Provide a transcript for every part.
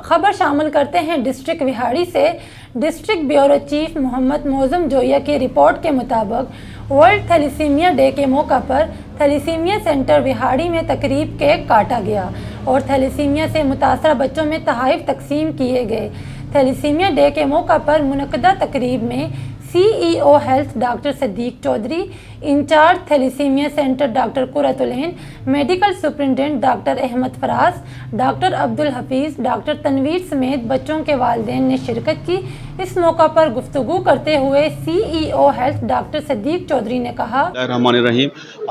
खबर शामिल करते हैं डिस्ट्रिक्ट विहाड़ी से। District bureau chief Mohammad Moazzam Joya की रिपोर्ट के मुताबिक वर्ल्ड थैलेसीमिया डे के मौका पर थैलेसीमिया सेंटर विहाड़ी में तकरीब केक काटा गया और थैलेसीमिया से मुतासरा बच्चों में तोहफ़े तकसीम किए गए। थैलेसीमिया डे के मौका पर मुनक़दा तकरीब में CEO health doctor Sadiq Chaudhry, incharge thalassaemia centre doctor Qurratulain, medical superintendent doctor Ahmad Faraz, doctor Abdul Hafeez, doctor Tanveer समेत बच्चों के वालिदैन ने शिरकत की। इस मौका पर गुफ्तगू करते हुए CEO health doctor Sadiq Chaudhry ने कहा,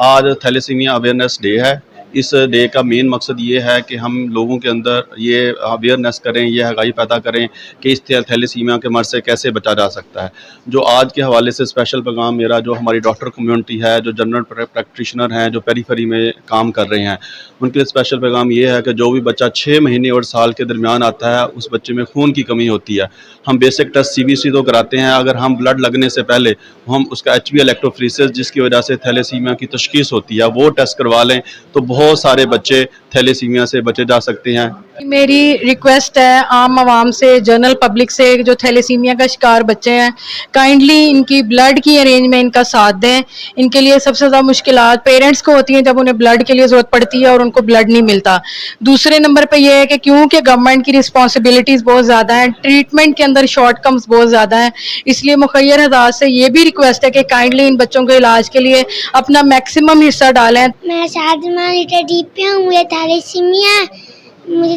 आज थैलेसीमिया अवेयरनेस डे है। इस डे का मेन मकसद ये है कि हम लोगों के अंदर ये अवेयरनेस करें, ये आगाही पैदा करें कि इस थैलेसीमिया के मर्ज़ से कैसे बचा जा सकता है। जो आज के हवाले से स्पेशल पैगाम मेरा, जो हमारी डॉक्टर कम्युनिटी है, जो जनरल प्रैक्टिशनर हैं, जो पेरीफेरी में काम कर रहे हैं, उनके लिए स्पेशल पैगाम ये है कि जो भी बच्चा 6 महीने और साल के दरमियान आता है, उस बच्चे में खून की कमी होती है। हम बेसिक टेस्ट CBC तो कराते हैं, अगर हम ब्लड लगने से पहले हम उसका HB इलेक्ट्रोफोरेसिस, जिसकी वजह से थैलेसीमिया की तशखीस होती है, वो टेस्ट करवा लें तो बहुत सारे बच्चे थैलेसीमिया से बचे जा सकते हैं। मेरी रिक्वेस्ट है आम आवाम से, जनरल पब्लिक से, जो थैलेसीमिया का शिकार बच्चे हैं, काइंडली इनकी ब्लड की अरेंज में इनका साथ दें। इनके लिए सबसे ज़्यादा मुश्किलात पेरेंट्स को होती हैं जब उन्हें ब्लड के लिए ज़रूरत पड़ती है और उनको ब्लड नहीं मिलता। दूसरे नंबर पे ये है कि क्योंकि गवर्नमेंट की रिस्पॉन्सिबिलिटीज़ बहुत ज़्यादा हैं, ट्रीटमेंट के अंदर शॉर्टकम्स बहुत ज़्यादा हैं, इसलिए मुखय्यर हज़ात से ये भी रिक्वेस्ट है कि काइंडली इन बच्चों के इलाज के लिए अपना मैक्सिमम हिस्सा डालें। मैं शादमा डीपी हूँ, मुझे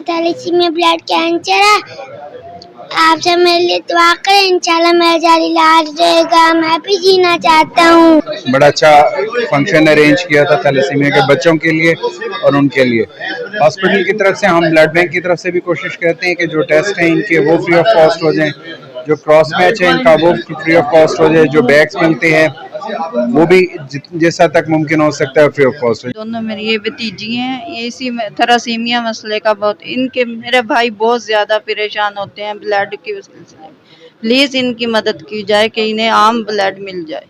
थैलेसीमिया ब्लड कैंसर है। आप सब मेरे लिए दुआ करें, इंशाल्लाह मेरा जारी इलाज रहेगा। मैं भी जीना चाहता हूँ। बड़ा अच्छा फंक्शन अरेंज किया था थैलेसीमिया के बच्चों के लिए और उनके लिए। हॉस्पिटल की तरफ से, हम ब्लड बैंक की तरफ से भी कोशिश करते हैं कि जो टेस्ट हैं इनके वो फ्री ऑफ कॉस्ट हो जाएं, जो क्रॉस मैच है इनका वो फ्री ऑफ कॉस्ट हो जाए, जो बैग्स मिलते हैं वो भी जैसा तक मुमकिन हो सकता है फ्री ऑफ कॉस्ट। दोनों मेरी ये भतीजी हैं, ये इसी थैलेसीमिया मसले का इनके मेरे भाई बहुत ज़्यादा परेशान होते हैं ब्लड की वजह से। प्लीज़ इनकी मदद की जाए कि इन्हें आम ब्लड मिल जाए।